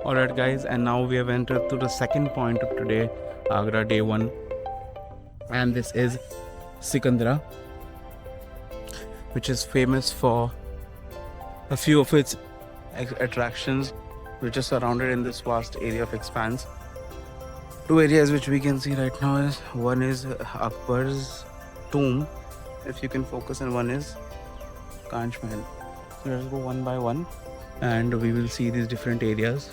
Alright guys, and now we have entered to the second point of today, Agra day 1, and this is Sikandra, which is famous for a few of its attractions which are surrounded in this vast area of expanse. Two areas which we can see right now is, one is Akbar's tomb, if you can focus, and one is Kanch Mahal. So let's go one by one and we will see these different areas.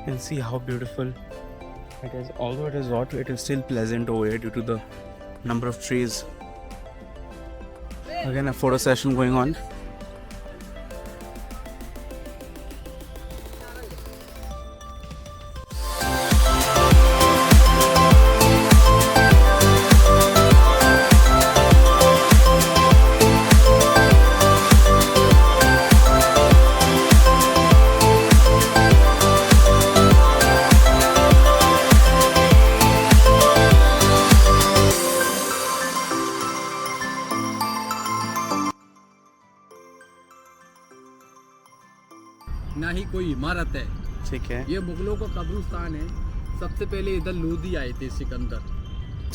And see how beautiful it is. Although it is hot, it is still pleasant over here due to the number of trees. Again, a photo session going on. ना ही कोई इमारत है। ठीक है, ये मुगलों का कब्रिस्तान है। सबसे पहले इधर लोधी आए थे सिकंदर।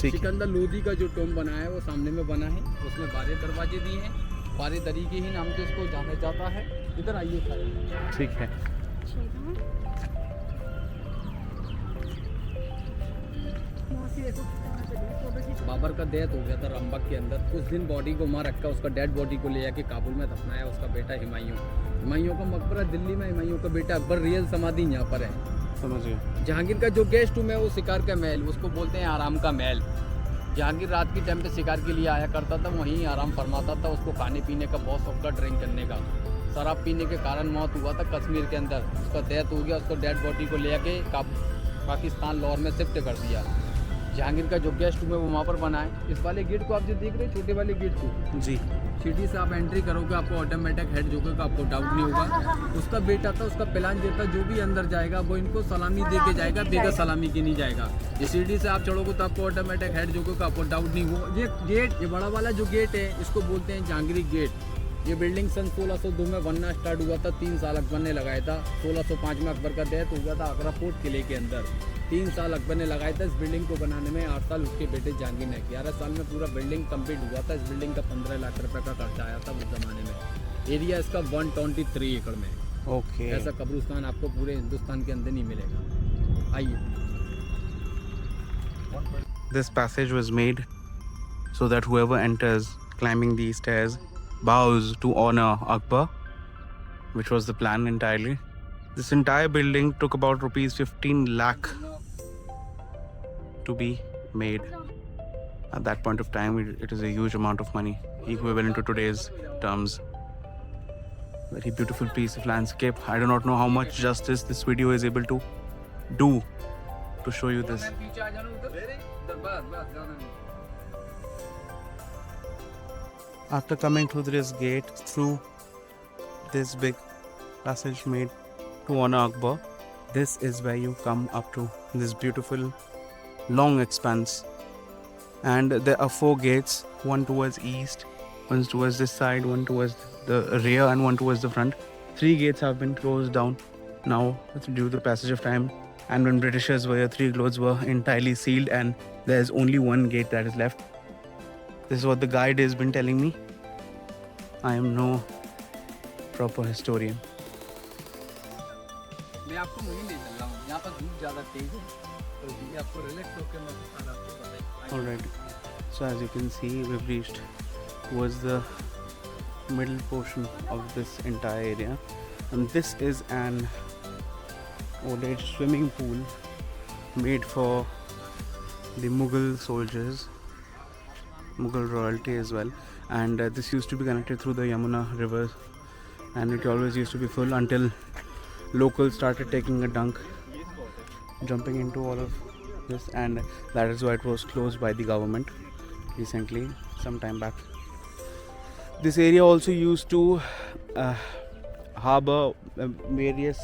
ठीक है। सिकंदर लोधी का जो टॉम बना है वो सामने में बना है, उसमें 12 दरवाजे दिए हैं। 12 तरीके ही नाम से इसको जाना जाता है। इधर आइए सारे। ठीक है। बाबर का डेथ हो गया था रंबक के अंदर। कुछ दिन बॉडी को वहाँ रखा, उसका डेड बॉडी को ले जाके काबुल में दफनाया उसका बेटा हुमायूं का मकबरा दिल्ली में। हुमायूं का बेटा अकबर रियल समाधि यहाँ पर है। समझ गए। जहांगीर का जो गेस्ट रूम है वो शिकार का महल, उसको बोलते हैं आराम का महल। जहांगीर रात के टाइम पे शिकार के लिए आया करता था, वहीं आराम फरमाता था। उसको खाने पीने का बहुत शौक था, ड्रिंक करने का। शराब पीने के कारण मौत हुआ था कश्मीर के अंदर। उसका डेथ हो गया, उसको डेड बॉडी को ले जाके पाकिस्तान लाहौर में शिफ्ट कर दिया। जहांगीर का जो गेस्ट रूम है वो वहाँ पर बना है। इस वाले गेट को आप जो देख रहे हैं, छोटे वाले गेट को जी, सीढ़ी से आप एंट्री करोगे, आपको ऑटोमेटिक हेड जोगेगा, आपको डाउट नहीं होगा। उसका बेटा था, उसका प्लान ये था जो भी अंदर जाएगा वो इनको सलामी दे के जाएगा, बेगा सलामी के नहीं जाएगा। ये सीढ़ी से आप चढ़ोगे तो आपको ऑटोमेटिक हेड जोगेगा, आपको डाउट नहीं होगा। ये गेट, ये बड़ा वाला जो गेट है, इसको बोलते हैं जहांगीरी गेट। ये बिल्डिंग सन 1602 में बनना स्टार्ट हुआ था। 3 साल अकबर ने लगाया था। 1605 में अकबर का डेथ हो गया था आगरा फोर्ट किले के अंदर। 3 साल अकबर ने लगाया था इस बिल्डिंग को बनाने में। 8 साल उसके बेटे जहांगीर ने। 11 साल में पूरा बिल्डिंग कंप्लीट हुआ था। इस बिल्डिंग का 15 लाख रुपए का खर्चा आया था उस जमाने में। एरिया इसका 123 एकड़ में। ओके। ऐसा कब्रिस्तान आपको पूरे हिंदुस्तान के अंदर नहीं मिलेगा। आइए। This passage was made so that whoever enters climbing these stairs bows to honor Akbar, which was the plan entirely. This entire building took about rupees 15 lakh to be made. At that point of time, it is a huge amount of money, equivalent to today's terms. Very beautiful piece of landscape. I do not know how much justice this video is able to do to show you this. After coming through this gate, through this big passage made to honor Akbar, this is where you come up to this beautiful long expanse. And there are 4 gates, one towards east, one towards this side, one towards the rear, and one towards the front. 3 gates have been closed down now due to the passage of time. And when Britishers were here, 3 gates were entirely sealed, and there is only 1 gate that is left. This is what the guide has been telling me. I am no proper historian. मैं आपको वहीं ले चल रहा हूँ। यहाँ पर धूप ज़्यादा तेज है, तो ये आपको रिलैक्स होकर मैं सारा आपको बताएं। Alright, so as you can see, we've reached towards the middle portion of this entire area, and this is an old age swimming pool made for the Mughal soldiers, Mughal royalty as well. And this used to be connected through the Yamuna river, and it always used to be full until locals started taking a dunk, jumping into all of this, and that is why it was closed by the government recently, some time back. This area also used to harbor various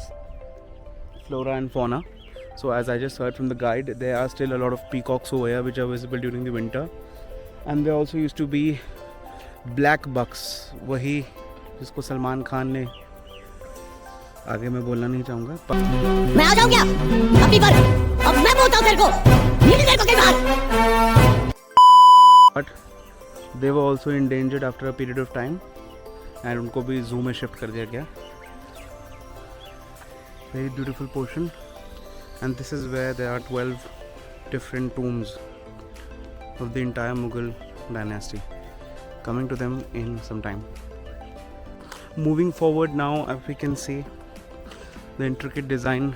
flora and fauna. So as I just heard from the guide, there are still a lot of peacocks over here which are visible during the winter. And they also use to be black bucks, वही जिसको सलमान खान ने, आगे मैं बोलना नहीं चाहूँगा। मैं आ जाऊँ क्या अपनी पर? अब मैं बोलता हूँ तेरे को, मिल तेरे को के बाद। But they were also endangered after a period of time and उनको भी जू में शिफ्ट कर दिया गया। Very beautiful portion and this is where there are 12 different tombs of the entire Mughal dynasty. Coming to them in some time. Moving forward now, we can see the intricate design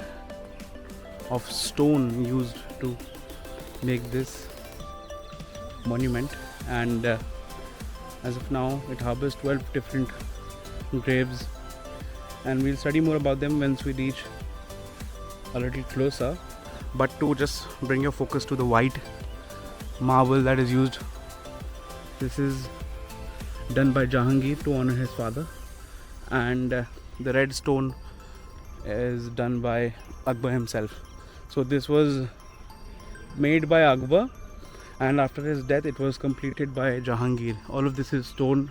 of stone used to make this monument, and as of now it harbors 12 different graves, and we'll study more about them once we reach a little closer. But to just bring your focus to the white marble that is used, this is done by Jahangir to honor his father, and the red stone is done by Akbar himself. So this was made by Akbar, and after his death it was completed by Jahangir. All of this is stone,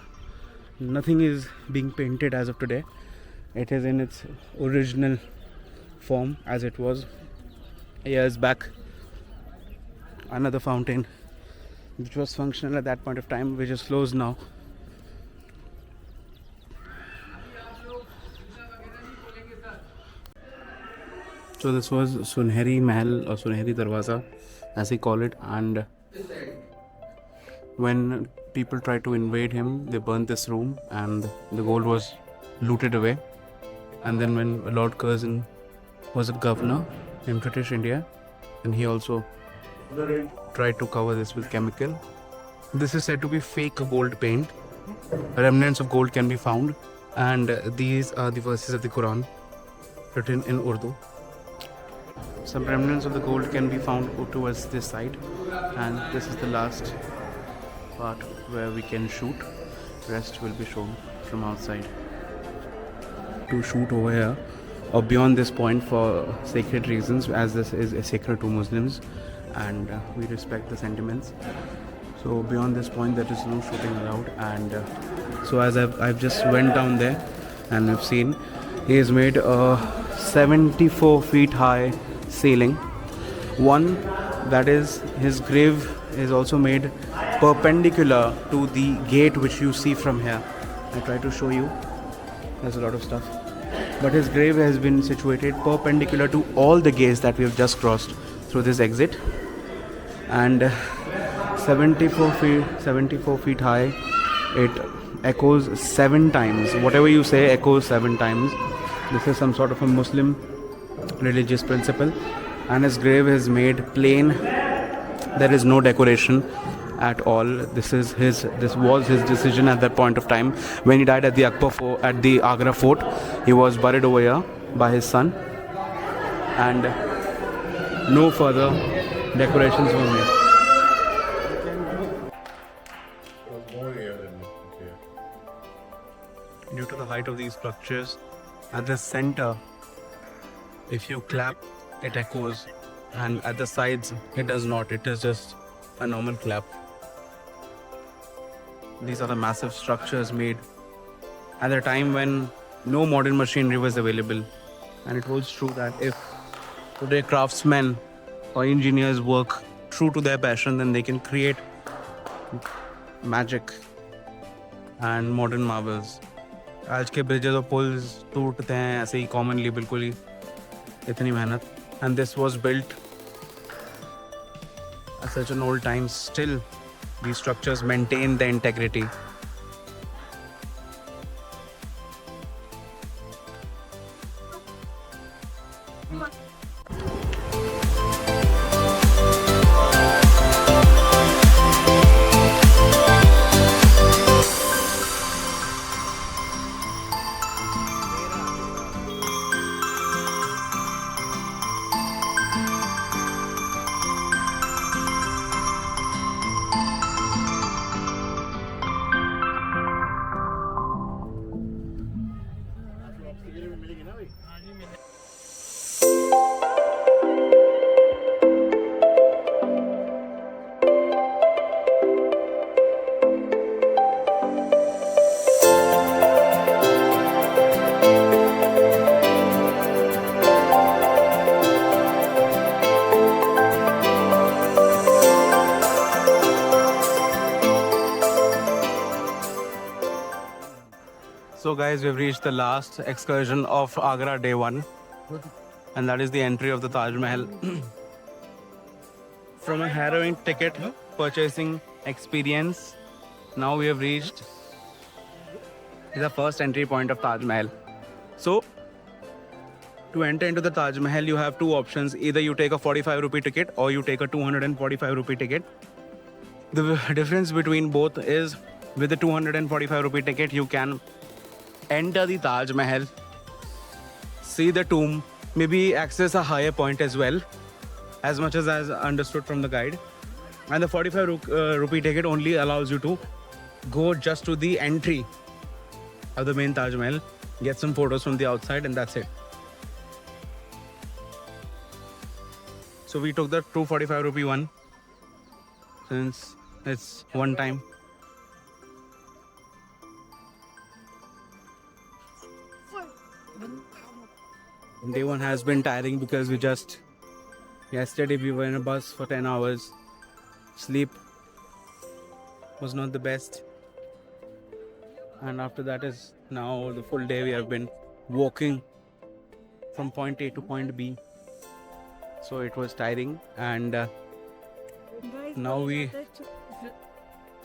nothing is being painted as of today. It is in its original form as it was years back. Another fountain which was functional at that point of time, which is closed now. So this was Sunheri Mahal or Sunheri Darwaza as they call it, and when people tried to invade him, they burnt this room and the gold was looted away. And then when Lord Curzon was a governor in British India, and he also tried to cover this with chemical. This is said to be fake gold paint. Remnants of gold can be found, and these are the verses of the Quran written in Urdu. Some remnants of the gold can be found towards this side, and this is the last part where we can shoot. Rest will be shown from outside. To shoot over here or beyond this point for sacred reasons, as this is a sacred to Muslims, and we respect the sentiments. So beyond this point there is no shooting allowed, and so as I've just went down there and I've seen he has made a 74 feet high ceiling. One, that is his grave is also made perpendicular to the gate which you see from here. I try to show you, there's a lot of stuff, but his grave has been situated perpendicular to all the gates that we have just crossed through this exit, and 74 feet high. It echoes 7 times. Whatever you say echoes 7 times. This is some sort of a Muslim religious principle, and his grave is made plain. There is no decoration at all. This was his decision at that point of time when he died at the Agra fort. He was buried over here by his son, and no further decorations were made. Due to the height of these structures, at the center, if you clap, it echoes, and at the sides, it does not. It is just a normal clap. These are the massive structures made at a time when no modern machinery was available, and it holds true that if today craftsmen or engineers work true to their passion, then they can create magic and modern marvels. आज के bridges और pools टूटते हैं ऐसे ही commonly, बिल्कुल ही इतनी मेहनत, and this was built at such an old time. Still these structures maintain their integrity. मिलेगी ना भाई। So guys, we've reached the last excursion of Agra day 1, and that is the entry of the Taj Mahal. From a harrowing ticket purchasing experience, now we have reached the first entry point of Taj Mahal. So to enter into the Taj Mahal, you have two options. Either you take a 45 rupee ticket or you take a 245 rupee ticket. The difference between both is with the 245 rupee ticket, you can enter the Taj Mahal, see the tomb, maybe access a higher point as well, as much as I understood from the guide. And the 45 rupee ticket only allows you to go just to the entry of the main Taj Mahal, get some photos from the outside, and that's it. So we took the 245 rupee one, since it's one time. Day 1 has been tiring because yesterday we were in a bus for 10 hours. Sleep was not the best. And after that is now the full day we have been walking from point A to point B. So it was tiring, and now we...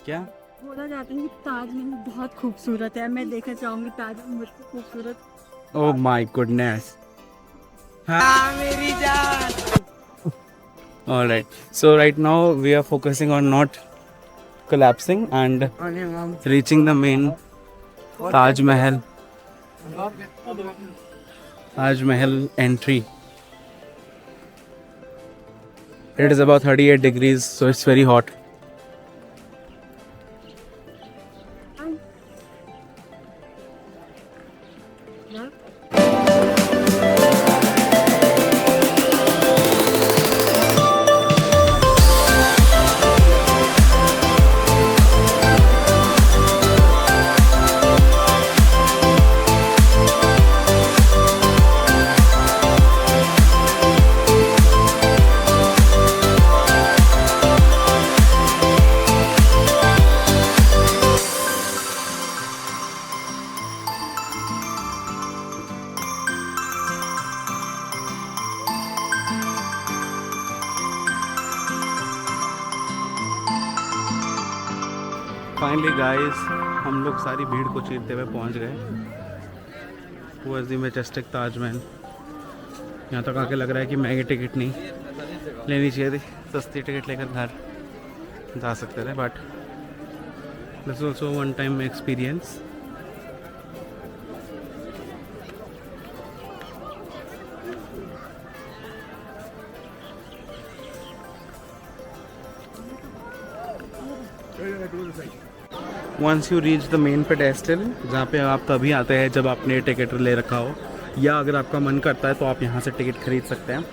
क्या? बोला जाता है कि ताजमहल बहुत खूबसूरत है. मैं देखना चाहूंगी ताजमहल बहुत खूबसूरत. Oh my goodness. Alright, so right now we are focusing on not collapsing and reaching the main Taj Mahal entry. It is about 38 degrees, so it's very hot. Finally guys, हम लोग सारी भीड़ को चीरते हुए पहुंच गए टुवर्ड्स द मैजेस्टिक ताजमहल. यहाँ तक आके लग रहा है कि महंगी टिकट नहीं लेनी चाहिए थी, सस्ती टिकट लेकर घर जा सकते थे, but this also one time experience. Once you reach the main pedestal, जहाँ पे आप तभी आते हैं जब आपने टिकट ले रखा हो, या अगर आपका मन करता है तो आप यहाँ से टिकट खरीद सकते हैं.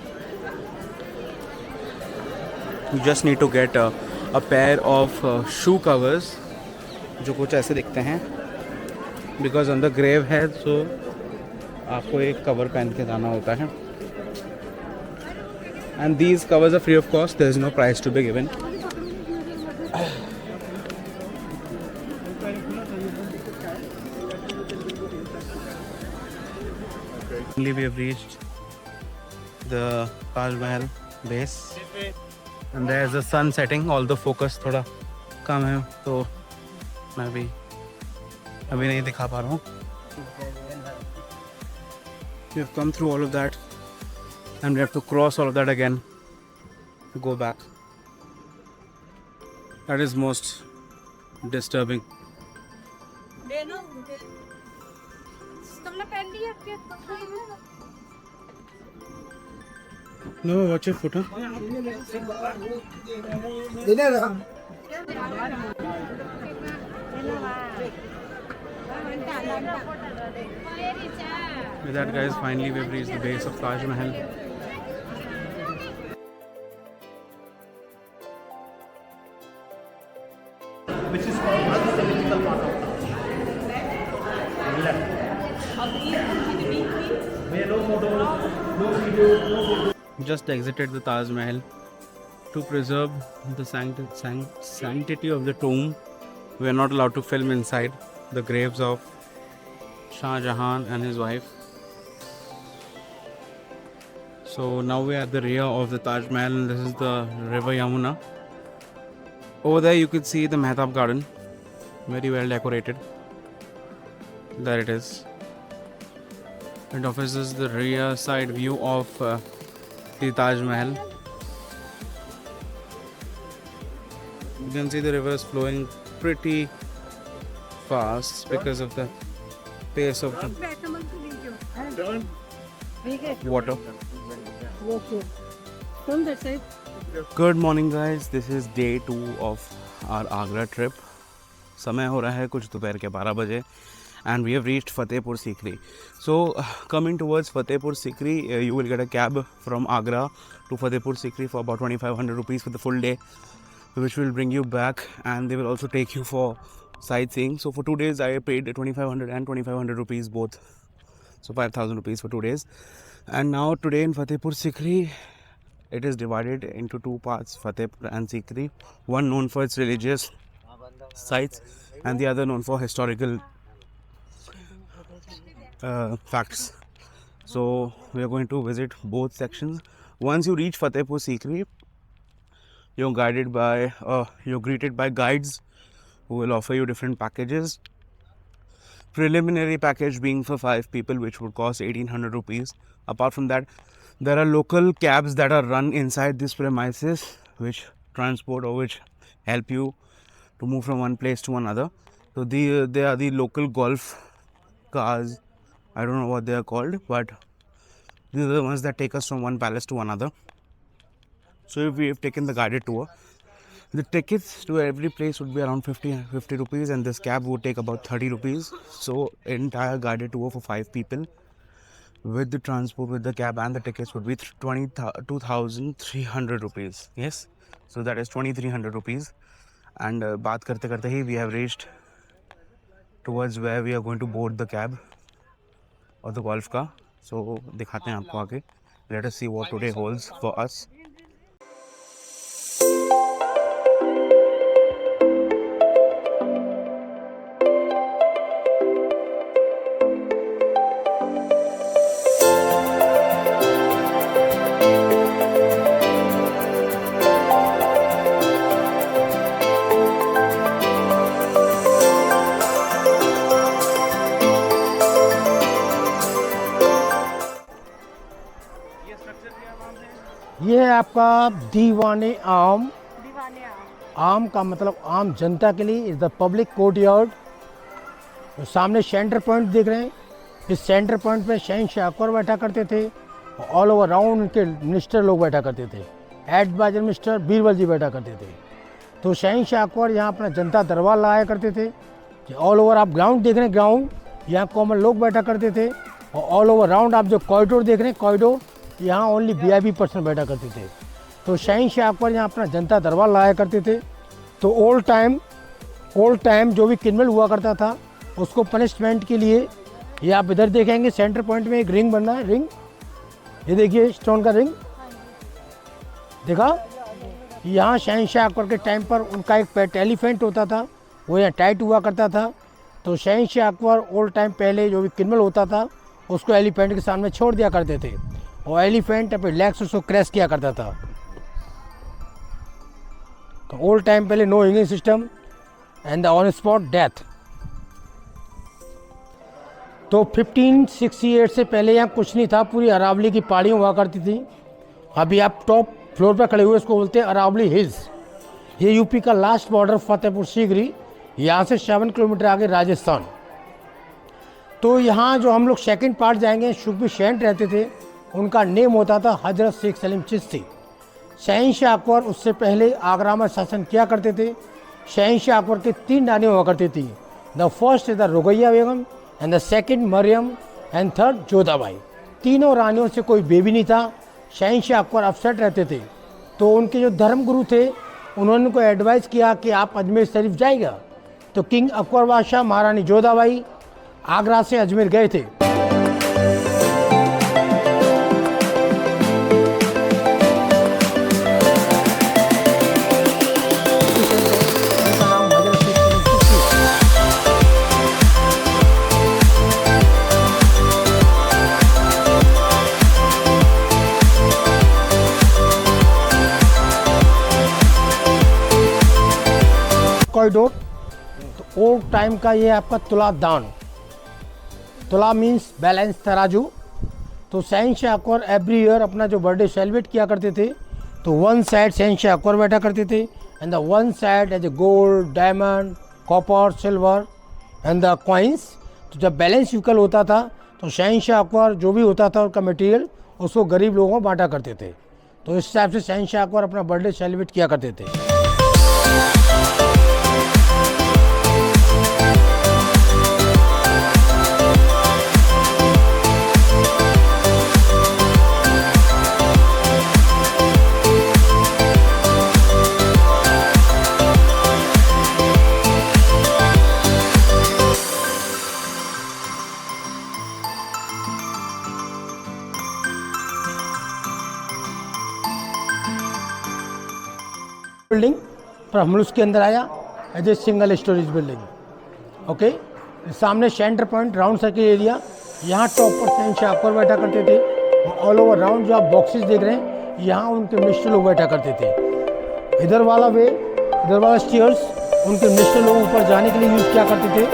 You just need to get a pair of shoe covers, जो कुछ ऐसे दिखते हैं, because on the grave है, so आपको एक कवर पहन के जाना होता है. And these covers are free of cost. There is no price to be given. Finally, we have reached the Taj Mahal base, and there is the sun setting. Although focus थोड़ा कम है, तो मैं भी अभी नहीं दिखा पा रहा हूँ. We have come through all of that, and we have to cross all of that again to go back. That is most disturbing. No, watch your foot, huh? With that, guys, finally we've reached the base of Taj Mahal. Which is called the mythical part of Just exited the Taj Mahal. To preserve the sanctity of the tomb, we are not allowed to film inside the graves of Shah Jahan and his wife. So now we are at the rear of the Taj Mahal and this is the river Yamuna. Over there you could see the Mehtab Garden, very well decorated. There it is. And of this is the rear side view of the Taj Mahal. You can see the river is flowing pretty fast because of the pace of the water. From that side. Good morning guys, this is day 2 of our Agra trip. समय हो रहा है कुछ दोपहर के 12 बजे and we have reached Fatehpur Sikri. So coming towards Fatehpur Sikri, you will get a cab from Agra to Fatehpur Sikri for about 2500 rupees for the full day, which will bring you back, and they will also take you for sightseeing. So for 2 days I paid 2500 and 2500 rupees both, so 5000 rupees for 2 days. And now today in Fatehpur Sikri, it is divided into 2 parts, Fatehpur and Sikri, one known for its religious sites and the other known for historical facts. So we are going to visit both sections. Once you reach Fatehpur Sikri, you're greeted by guides who will offer you different packages. Preliminary package being for 5 people, which would cost 1800 rupees. Apart from that, there are local cabs that are run inside this premises, which transport or which help you to move from one place to another. So they are the local golf cars. I don't know what they are called, but these are the ones that take us from one palace to another. So if we have taken the guided tour, the tickets to every place would be around 50 rupees, and this cab would take about 30 rupees. So entire guided tour for 5 people with the transport, with the cab and the tickets would be 22,300 rupees. Yes, so that is 2300 rupees. And baat karte karte hi we have reached towards where we are going to board the cab or the golf car. So दिखाते हैं आपको आगे. Let us see what today holds for us. ये है आपका दीवाने आम। आम का मतलब आम जनता के लिए is the public court yard. तो सामने सेंटर पॉइंट देख रहे हैं, इस सेंटर पॉइंट पे शहंशाह अकबर बैठा करते थे और ऑल ओवर राउंड उनके मिनिस्टर लोग बैठा करते थे। एडवाइजर मिनिस्टर बीरबल जी बैठा करते थे। तो शहंशाह अकबर यहाँ अपना जनता दरबार लाया करते थे। ऑल ओवर आप ग्राउंड देख रहे हैं, ग्राउंड यहाँ कॉमन लोग बैठा करते थे। और ऑल ओवर राउंड आप जो कॉरिडोर देख रहे हैं, कॉरिडोर यहाँ ओनली VIP पर्सन बैठा करते थे। तो शहंशाह अकबर यहाँ अपना जनता दरबार लाया करते थे। तो ओल्ड टाइम जो भी क्रिमिनल हुआ करता था उसको पनिशमेंट के लिए, ये आप इधर देखेंगे सेंटर पॉइंट में एक रिंग बन रहा है। रिंग ये देखिए, स्टोन का रिंग देखा। यहाँ शहंशाह अकबर के टाइम पर उनका एक पेट एलिफेंट होता था, वो यहाँ टाइट हुआ करता था। तो शहंशाह अकबर ओल्ड टाइम पहले जो भी क्रिमिनल होता था उसको एलिफेंट के सामने छोड़ दिया करते थे और एलिफेंट अपने लेग्स उसको क्रैश किया करता था। तो ओल्ड टाइम पहले no hanging system and the on spot death. तो 1568 से पहले यहाँ कुछ नहीं था, पूरी अरावली की पहाड़ियाँ हुआ करती थी। अभी आप टॉप फ्लोर पर खड़े हुए, इसको बोलते हैं अरावली हिल्स। ये यूपी का लास्ट बॉर्डर फतेहपुर सीकरी, यहाँ से 7 किलोमीटर आगे राजस्थान। तो यहाँ जो हम लोग सेकंड पार्ट जाएंगे, शुक्र शेंट रहते थे, उनका नेम होता था हजरत शेख सलीम चिश्ती। शहंशाह अकबर उससे पहले आगरा में शासन किया करते थे। शहंशाह अकबर के 3 रानियाँ हुआ करती थी। The first is the Rukaiya Begum and the second Mariam and third Jodhabai. तीनों रानियों से कोई बेबी नहीं था। शहंशाह अकबर अपसेट रहते थे। तो उनके जो धर्म गुरु थे उन्होंने उनको एडवाइस किया कि आप अजमेर शरीफ जाइएगा। तो किंग अकबर बादशाह महारानी जोधाबाई आगरा से अजमेर गए थे। कॉरिडोर। तो ओल्ड टाइम का ये आपका तुला दान, तुला मीन्स बैलेंस, तराजू। तो शहंशाह अकबर एवरी ईयर अपना जो बर्थडे सेलिब्रेट किया करते थे, तो वन साइड शहंशाह अकबर बैठा करते थे and the one side as a gold, diamond, copper, silver and the coins. तो जब बैलेंस इक्वल होता था तो शहंशाह अकबर जो भी होता था उसका मटेरियल उसको गरीब लोगों को बांटा करते थे। तो इस हिसाब से शहंशाह अकबर अपना बर्थडे सेलिब्रेट किया करते थे। बिल्डिंग पर हम उसके अंदर आया as a single storage building. Okay, सामने centre point round circle area, यहाँ टॉप पर शहंशाह अकबर बैठा करते थे। ऑल ओवर राउंड जो आप बॉक्सेस देख रहे हैं, यहाँ उनके मिनिस्टर लोग बैठा करते थे। इधर वाला वे, इधर वाला स्टेयर्स उनके मिनिस्टर लोग ऊपर जाने के लिए यूज़ किया करते थे।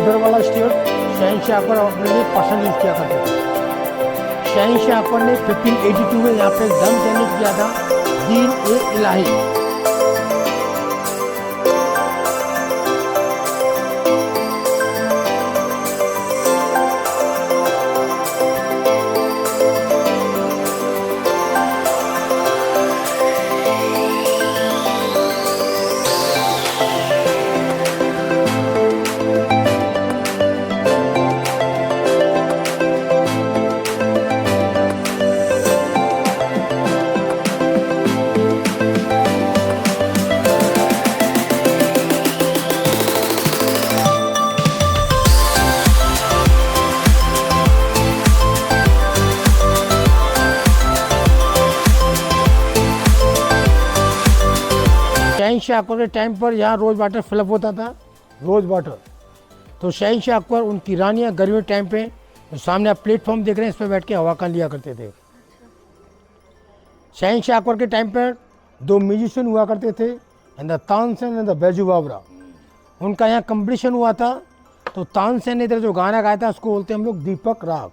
इधर वाला स्टेयर्स शहंशाह अकबर अपने लिए पर्सनल यूज़ किया करते थे। शहंशाह अकबर ने 1582 में यहाँ पे दम जनरेट किया था, दीन ए इलाही। शहंशाह अकबर के टाइम पर यहाँ रोज़ वाटर फिलअप होता था, रोज़ वाटर। तो शहंशाह अकबर उनकी रानियाँ गर्मी टाइम पे, तो सामने आप प्लेटफॉर्म देख रहे हैं, इस पर बैठ के हवा कान लिया करते थे। शहंशाह अकबर के टाइम पर दो म्यूजिशियन हुआ करते थे, and the Tansen and the Baiju Bawra. उनका यहाँ कंपटीशन हुआ था। तो तानसेन ने इधर जो गाना गाया था उसको बोलते हैं हम लोग दीपक राग।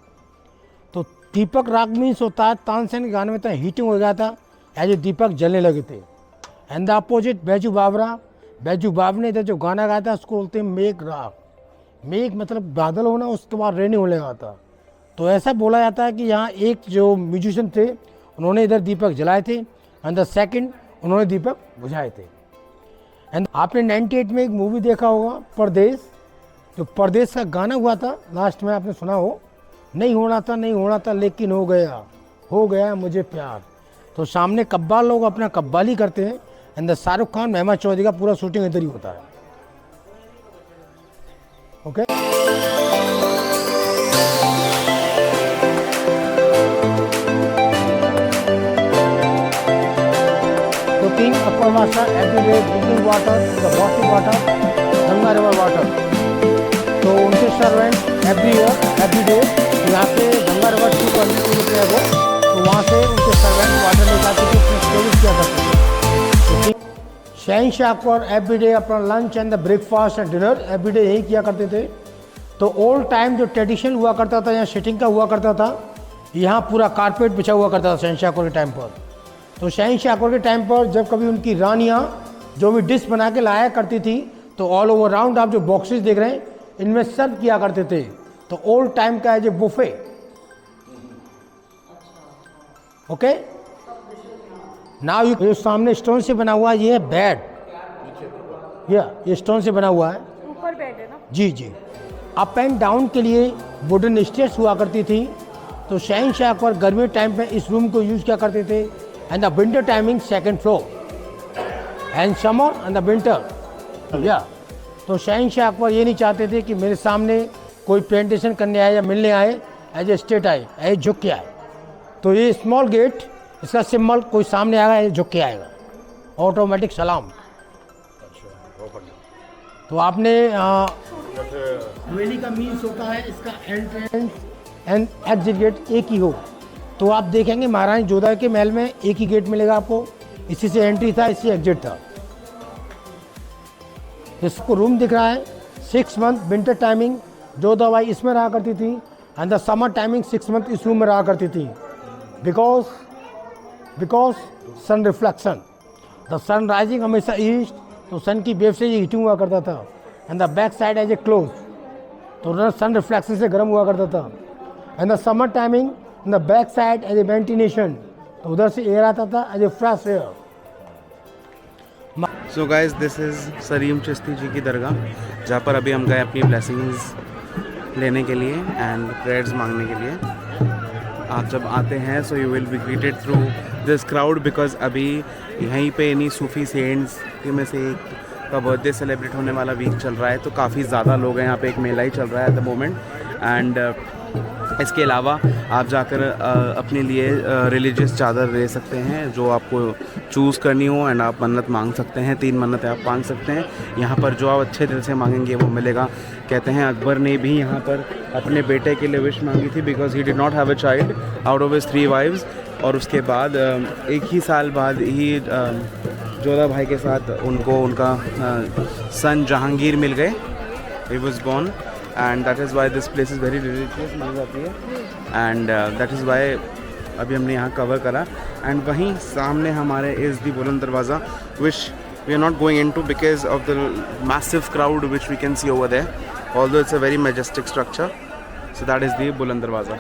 तो दीपक राग मीन्स होता है तानसेन के गाने में इतना हीटिंग हो गया था, एज ए दीपक जलने लगे थे। एंड द अपोजिट बैजू बावरा, बैजू बावरा ने इधर जो गाना गाया था उसको बोलते हैं मेघ राग। मेघ मतलब बादल होना, उसके बाद रेनी होने लगा था। तो ऐसा बोला जाता है कि यहाँ एक जो म्यूजिशियन थे उन्होंने इधर दीपक जलाए थे, एंड द सेकंड उन्होंने दीपक बुझाए थे। एंड आपने 98 में एक मूवी देखा होगा परदेश, जो परदेश का गाना हुआ था, लास्ट में आपने सुना हो, नहीं होना था लेकिन हो गया मुझे प्यार। तो सामने कव्वाल लोग अपना कव्वाली करते हैं, एंड शाहरुख खान, महमूद चौधरी का पूरा शूटिंग इधर ही होता है। Okay, cooking upper Vasa everyday, drinking water, the washing water, Ganga river water. तो उनके servant every year every day यहाँ पे गंगा रिवर थ्रू करने के लिए वो, तो वहाँ से उनके सर्वेंट वाटर लेकर के स्टोरेज किया करते थे। शहंशाह अकबर एवरीडे अपना lunch and the breakfast and dinner everyday यही किया करते थे। तो ओल्ड टाइम जो ट्रेडिशन हुआ करता था, यहाँ सिटिंग का हुआ करता था, यहाँ पूरा कारपेट बिछा हुआ करता था शहंशाह अकबर के टाइम पर। तो शहंशाह अकबर के टाइम पर जब कभी उनकी रानियाँ जो भी डिश बना के लाया करती थी, तो ऑल ओवर राउंड आप जो बॉक्सेस देख रहे हैं इनमें सर्व किया करते थे। तो ओल्ड टाइम का है जो बुफे। ओके, नाउ ये सामने स्टोन से बना हुआ ये है बेड, ये स्टोन से बना हुआ है, ऊपर बेड है ना। जी। अप एंड डाउन के लिए वुडन स्टेयर्स हुआ करती थी। तो शहंशाह अकबर गर्मी टाइम पे इस रूम को यूज़ किया करते थे, and the winter timing second floor, and summer and the winter. या तो शहंशाह अकबर ये नहीं चाहते थे कि मेरे सामने कोई प्रेजेंटेशन करने आए या मिलने आए, एज ए स्टेट आए, एज झुक के आए। तो ये स्मॉल गेट, इसका सिंबल कोई सामने आएगा ये झुक के आएगा, ऑटोमेटिक सलाम। तो आपने हवेली का मीन्स होता है इसका एंट्रेंस एंड एग्जिट गेट एक ही हो। तो आप देखेंगे महारानी जोधा के महल में एक ही गेट मिलेगा आपको, इसी से एंट्री था, इसी एग्जिट था। इसको रूम दिख रहा है 6 मंथ विंटर टाइमिंग, जो दवाई इसमें रहा करती थी, and the summer timing 6 month इस रूम में रहा करती थी। Because sun reflection, the sun rising हमेशा ईस्ट, तो सन की वेव से ये हीटिंग हुआ करता था, and the back side as a close, तो सन रिफ्लेक्शन से गर्म हुआ करता था। And the summer timing in the back side as a ventilation, तो उधर से एयर आता था as a fresh air. So guys this is Salim Chishti ji की दरगाह, जहाँ पर अभी हम गए अपनी ब्लेसिंग्स लेने के लिए एंड प्रेयर्स मांगने के लिए। आप जब आते हैं so you will be greeted through this crowd, because अभी यहीं पे इन्हीं सूफ़ी सेंट्स में से एक का बर्थडे सेलिब्रेट होने वाला वीक चल रहा है, तो काफ़ी ज़्यादा लोग हैं यहाँ पे, एक मेला ही चल रहा है एट द मोमेंट। एंड इसके अलावा आप जाकर अपने लिए रिलीजियस चादर ले सकते हैं जो आपको चूज़ करनी हो, एंड आप मन्नत मांग सकते हैं। 3 मन्नतें आप मांग सकते हैं। यहाँ पर जो आप अच्छे दिल से मांगेंगे वो मिलेगा। कहते हैं अकबर ने भी यहाँ पर अपने बेटे के लिए विश मांगी थी, because he did not have a child out of his 3 wives, और उसके बाद एक ही साल बाद ही जोधा भाई के साथ उनको उनका सन जहांगीर मिल गए। He was born, and that is why this place is very religious मानी जाती है, एंड दैट इज़ वाई अभी हमने यहाँ कवर करा। एंड वहीं सामने हमारे is the Buland Darwaza, which we are not going into because of the massive crowd which we can see over there, although it's a very majestic structure. So that is the Buland दरवाज़ा।